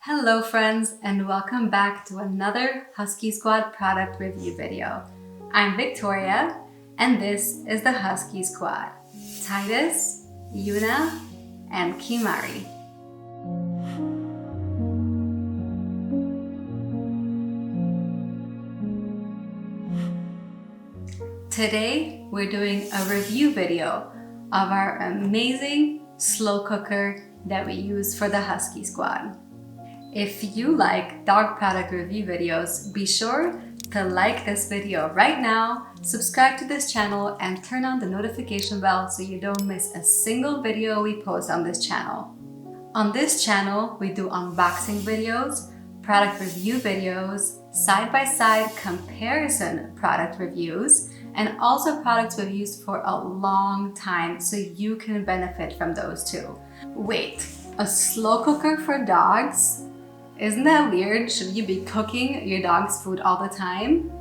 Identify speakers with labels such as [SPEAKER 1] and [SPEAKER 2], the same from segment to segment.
[SPEAKER 1] Hello friends, and welcome back to another Husky Squad product review video. I'm Victoria and this is the Husky Squad. Tidus, Yuna, and Kimahri. Today we're doing a review video of our amazing slow cooker that we use for the Husky Squad. If you like dog product review videos, be sure to like this video right now, subscribe to this channel, and turn on the notification bell so you don't miss a single video we post on this channel. On this channel, we do unboxing videos, product review videos, side-by-side comparison product reviews, and also products we've used for a long time so you can benefit from those too. Wait, a slow cooker for dogs? Isn't that weird? Should you be cooking your dog's food all the time?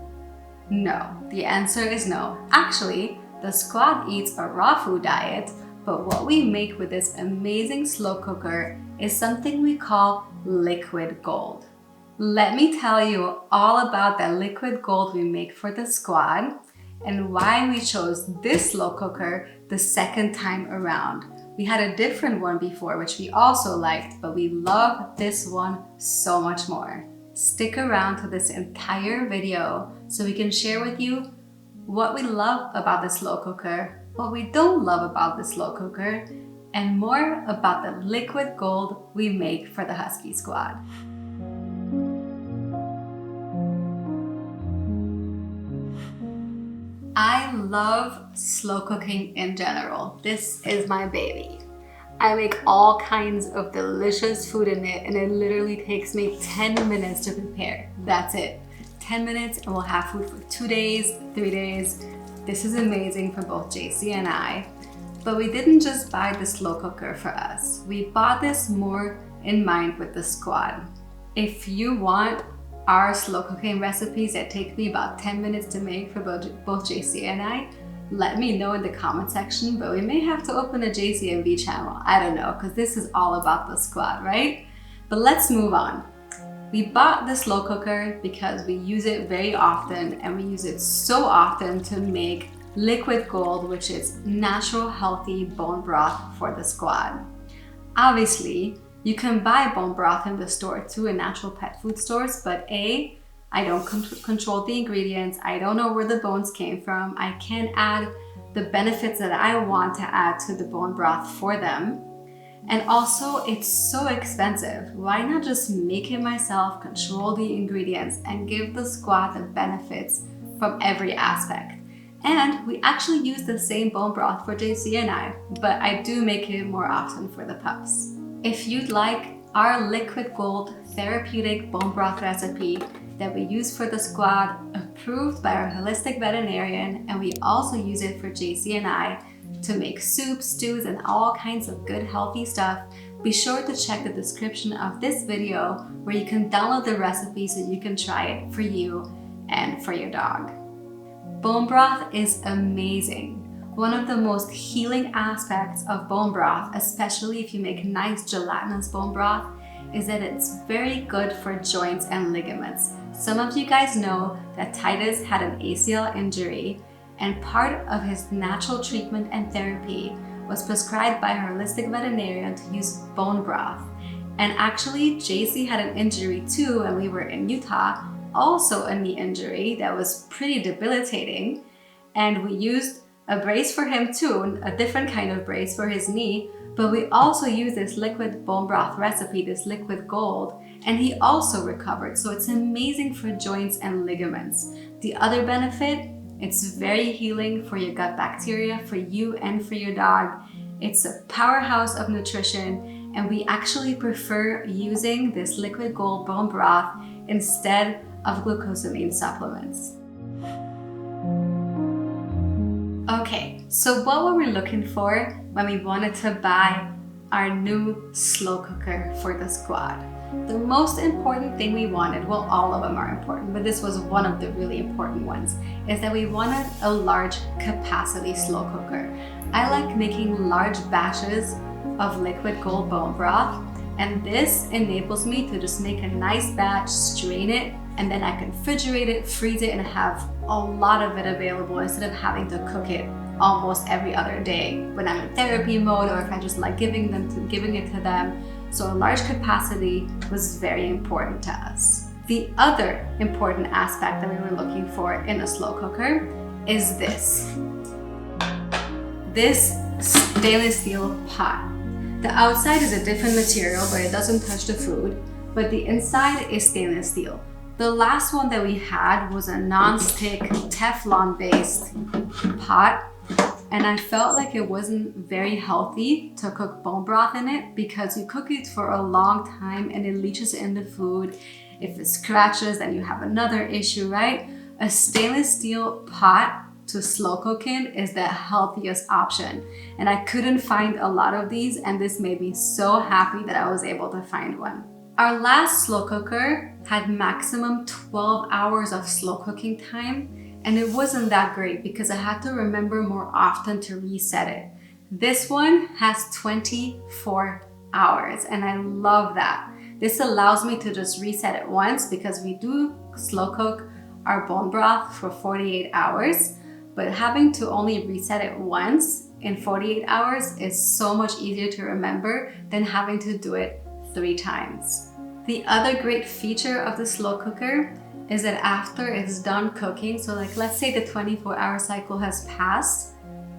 [SPEAKER 1] No, the answer is no. Actually, the squad eats a raw food diet, but what we make with this amazing slow cooker is something we call liquid gold. Let me tell you all about that liquid gold we make for the squad and why we chose this slow cooker the second time around. We had a different one before, which we also liked, but we love this one so much more. Stick around to this entire video so we can share with you what we love about the slow cooker, what we don't love about the slow cooker, and more about the liquid gold we make for the Husky Squad. I love slow cooking in general. This is my baby. I make all kinds of delicious food in it and it literally takes me 10 minutes to prepare. That's it. 10 minutes and we'll have food for 2 days, 3 days. This is amazing for both JC and I. But we didn't just buy the slow cooker for us. We bought this more in mind with the squad. If you want our slow cooking recipes that take me about 10 minutes to make for both JC and I, let me know in the comment section, but we may have to open a JCMV channel. I don't know, because this is all about the squad, right? But let's move on. We bought the slow cooker because we use it very often, and we use it so often to make liquid gold, which is natural, healthy bone broth for the squad. Obviously, you can buy bone broth in the store too, in natural pet food stores, but I don't control the ingredients. I don't know where the bones came from. I can't add the benefits that I want to add to the bone broth for them. And also, it's so expensive. Why not just make it myself, control the ingredients, and give the squad the benefits from every aspect? And we actually use the same bone broth for JC and I, but I do make it more often for the pups. If you'd like our liquid gold therapeutic bone broth recipe that we use for the squad, approved by our holistic veterinarian, and we also use it for JC and I to make soups, stews, and all kinds of good healthy stuff, be sure to check the description of this video where you can download the recipe so you can try it for you and for your dog. Bone broth is amazing. One of the most healing aspects of bone broth, especially if you make nice gelatinous bone broth, is that it's very good for joints and ligaments. Some of you guys know that Tidus had an ACL injury, and part of his natural treatment and therapy was prescribed by a holistic veterinarian to use bone broth. And actually, JC had an injury too, and we were in Utah, also a knee injury that was pretty debilitating, and we used a brace for him too, a different kind of brace for his knee, but we also use this liquid bone broth recipe, this liquid gold, and he also recovered. So it's amazing for joints and ligaments. The other benefit, it's very healing for your gut bacteria, for you and for your dog. It's a powerhouse of nutrition, and we actually prefer using this liquid gold bone broth instead of glucosamine supplements. Okay, so what were we looking for when we wanted to buy our new slow cooker for the squad? The most important thing we wanted, well, all of them are important, but this was one of the really important ones, is that we wanted a large capacity slow cooker. I like making large batches of liquid gold bone broth, And this enables me to just make a nice batch, strain it, and then I can refrigerate it, freeze it, and have a lot of it available instead of having to cook it almost every other day when I'm in therapy mode, or if I just like giving it to them. So a large capacity was very important to us. The other important aspect that we were looking for in a slow cooker is this stainless steel pot. The outside is a different material, but it doesn't touch the food, but the inside is stainless steel. The last one that we had was a non-stick Teflon based pot, and I felt like it wasn't very healthy to cook bone broth in it because you cook it for a long time and it leaches in the food. If it scratches, then you have another issue, right? A stainless steel pot to slow cook in is the healthiest option. And I couldn't find a lot of these, and this made me so happy that I was able to find one. Our last slow cooker had maximum 12 hours of slow cooking time, and it wasn't that great because I had to remember more often to reset it. This one has 24 hours, and I love that. This allows me to just reset it once because we do slow cook our bone broth for 48 hours, but having to only reset it once in 48 hours is so much easier to remember than having to do it 3 times. The other great feature of the slow cooker is that after it's done cooking, so like let's say the 24-hour cycle has passed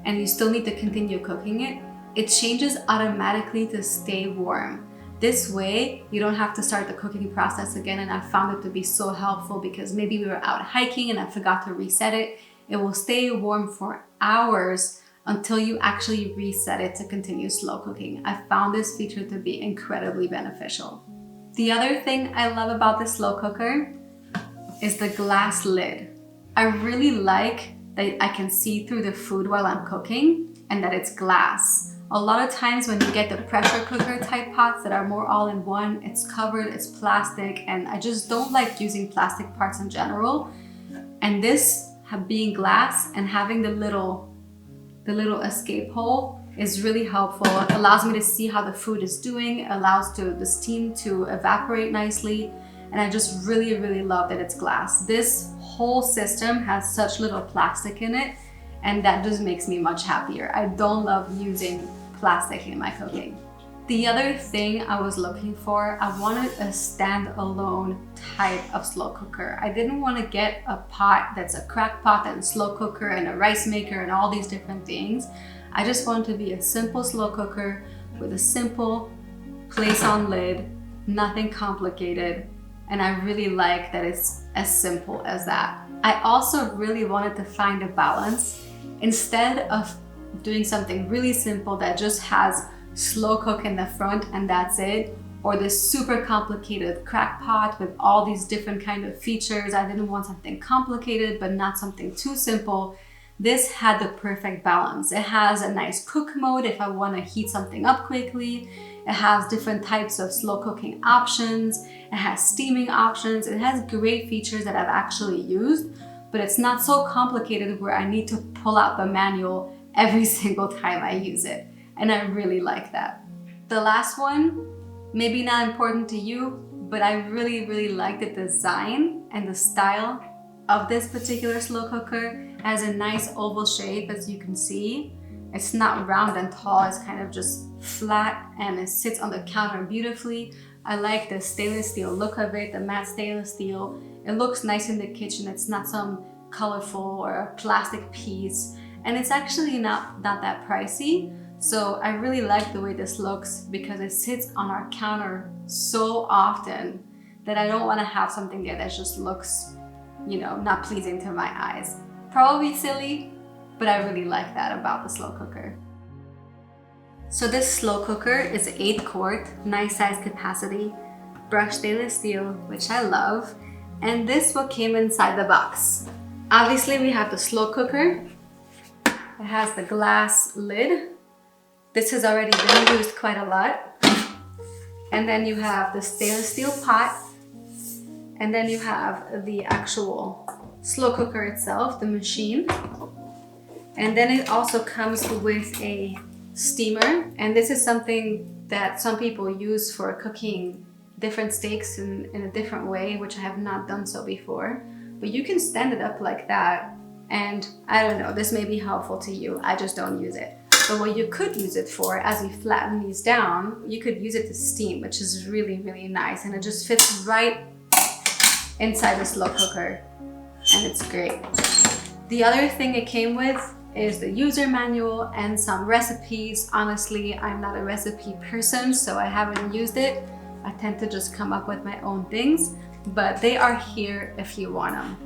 [SPEAKER 1] and you still need to continue cooking it, it changes automatically to stay warm. This way, you don't have to start the cooking process again, and I found it to be so helpful because maybe we were out hiking and I forgot to reset it. It will stay warm for hours until you actually reset it to continue slow cooking. I found this feature to be incredibly beneficial. The other thing I love about the slow cooker is the glass lid. I really like that I can see through the food while I'm cooking and that it's glass. A lot of times when you get the pressure cooker type pots that are more all-in-one, it's covered, it's plastic, and I just don't like using plastic parts in general. And this being glass and having the little escape hole is really helpful. It allows me to see how the food is doing, it allows the steam to evaporate nicely, and I just really, really love that it's glass. This whole system has such little plastic in it, and that just makes me much happier. I don't love using plastic in my cooking. The other thing I was looking for, I wanted a standalone type of slow cooker. I didn't want to get a pot that's a crack pot and a slow cooker and a rice maker and all these different things. I just wanted to be a simple slow cooker with a simple place on lid, nothing complicated, and I really like that it's as simple as that. I also really wanted to find a balance. Instead of doing something really simple that just has slow cook in the front and that's it, or this super complicated crack pot with all these different kind of features. I didn't want something complicated but not something too simple. This had the perfect balance. It has a nice cook mode if I want to heat something up quickly. It has different types of slow cooking options. It has steaming options. It has great features that I've actually used, but it's not so complicated where I need to pull out the manual every single time I use it. And I really like that. The last one, maybe not important to you, but I really, really like the design and the style of this particular slow cooker. It has a nice oval shape, as you can see. It's not round and tall, it's kind of just flat, and it sits on the counter beautifully. I like the stainless steel look of it, the matte stainless steel. It looks nice in the kitchen. It's not some colorful or a plastic piece, and it's actually not that pricey. So I really like the way this looks because it sits on our counter so often that I don't want to have something there that just looks, you know, not pleasing to my eyes. Probably silly, but I really like that about the slow cooker. So this slow cooker is 8 quart, nice size capacity, brushed stainless steel, which I love. And this what came inside the box. Obviously we have the slow cooker. It has the glass lid. This has already been used quite a lot. And then you have the stainless steel pot. And then you have the actual slow cooker itself, the machine. And then it also comes with a steamer. And this is something that some people use for cooking different steaks in a different way, which I have not done so before. But you can stand it up like that, and I don't know, this may be helpful to you. I just don't use it. But what you could use it for, as you flatten these down, you could use it to steam, which is really, really nice. And it just fits right inside the slow cooker, and it's great. The other thing it came with is the user manual and some recipes. Honestly, I'm not a recipe person, so I haven't used it. I tend to just come up with my own things, but they are here if you want them.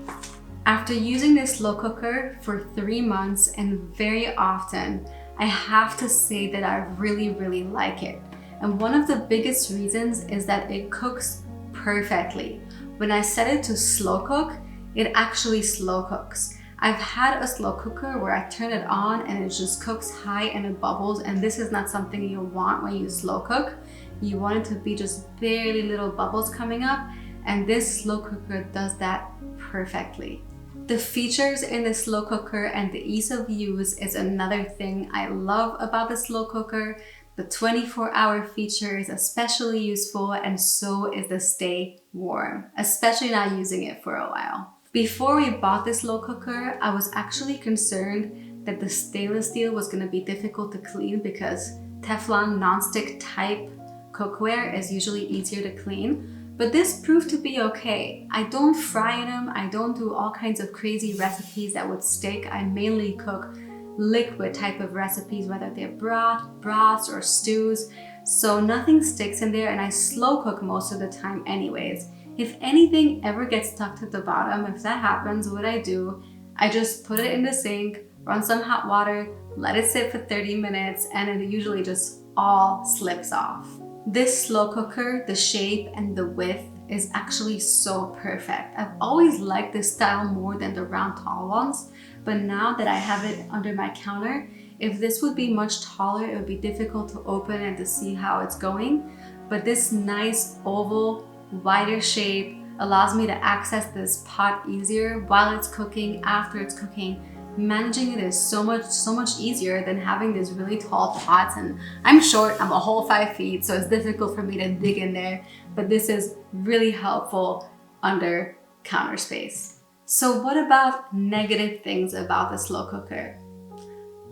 [SPEAKER 1] After using this slow cooker for 3 months and very often, I have to say that I really, really like it. And one of the biggest reasons is that it cooks perfectly. When I set it to slow cook, it actually slow cooks. I've had a slow cooker where I turn it on and it just cooks high and it bubbles, and this is not something you want when you slow cook. You want it to be just barely little bubbles coming up, and this slow cooker does that perfectly. The features in the slow cooker and the ease of use is another thing I love about the slow cooker. The 24-hour feature is especially useful, and so is the stay warm, especially not using it for a while. Before we bought this slow cooker, I was actually concerned that the stainless steel was going to be difficult to clean because Teflon nonstick type cookware is usually easier to clean. But this proved to be okay. I don't fry in them. I don't do all kinds of crazy recipes that would stick. I mainly cook liquid type of recipes, whether they're broths or stews. So nothing sticks in there, and I slow cook most of the time anyways. If anything ever gets stuck to the bottom, if that happens, what I do, I just put it in the sink, run some hot water, let it sit for 30 minutes, and it usually just all slips off. This slow cooker, the shape and the width is actually so perfect. I've always liked this style more than the round tall ones, but now that I have it under my counter, if this would be much taller, it would be difficult to open and to see how it's going. But this nice oval, wider shape allows me to access this pot easier while it's cooking, after it's cooking. Managing it is so much easier than having these really tall pots, and I'm short, I'm a whole 5 feet, so it's difficult for me to dig in there, but this is really helpful under counter space. So what about negative things about the slow cooker?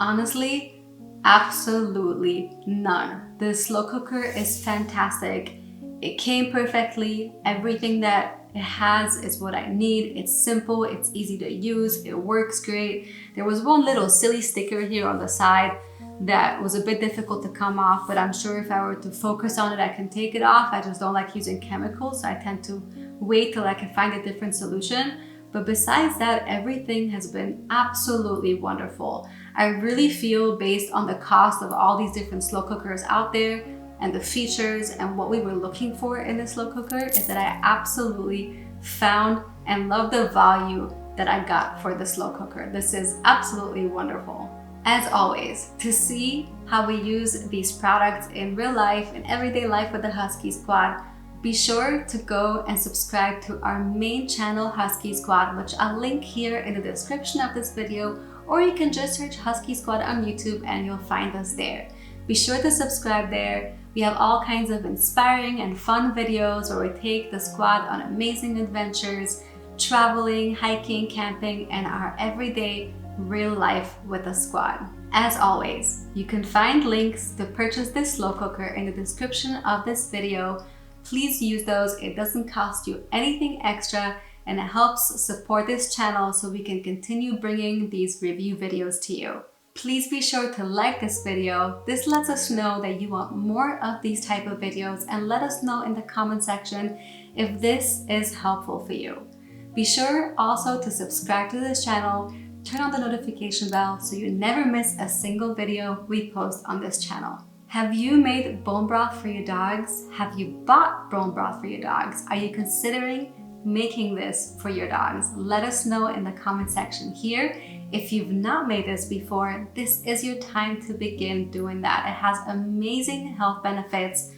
[SPEAKER 1] Honestly, absolutely none. The slow cooker is fantastic. It came perfectly. Everything that it has is what I need. It's simple, it's easy to use, it works great. There was one little silly sticker here on the side that was a bit difficult to come off, but I'm sure if I were to focus on it, I can take it off. I just don't like using chemicals, so I tend to wait till I can find a different solution. But besides that, everything has been absolutely wonderful. I really feel, based on the cost of all these different slow cookers out there, and the features and what we were looking for in the slow cooker, is that I absolutely found and love the value that I got for the slow cooker. This is absolutely wonderful. As always, to see how we use these products in real life and everyday life with the Husky Squad, be sure to go and subscribe to our main channel, Husky Squad, which I'll link here in the description of this video, or you can just search Husky Squad on YouTube and you'll find us there. Be sure to subscribe there. We have all kinds of inspiring and fun videos where we take the squad on amazing adventures, traveling, hiking, camping, and our everyday real life with the squad. As always, you can find links to purchase this slow cooker in the description of this video. Please use those. It doesn't cost you anything extra, and it helps support this channel so we can continue bringing these review videos to you. Please be sure to like this video. This lets us know that you want more of these type of videos, and let us know in the comment section if this is helpful for you. Be sure also to subscribe to this channel, turn on the notification bell so you never miss a single video we post on this channel. Have you made bone broth for your dogs? Have you bought bone broth for your dogs? Are you considering making this for your dogs? Let us know in the comment section here. If you've not made this before, this is your time to begin doing that. It has amazing health benefits.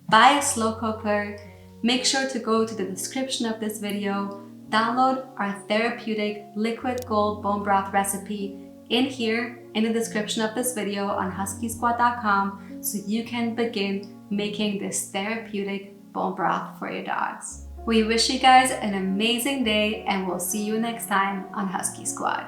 [SPEAKER 1] Buy a slow cooker. Make sure to go to the description of this video. Download our therapeutic liquid gold bone broth recipe in here in the description of this video on HuskySquad.com so you can begin making this therapeutic bone broth for your dogs. We wish you guys an amazing day, and we'll see you next time on Husky Squad.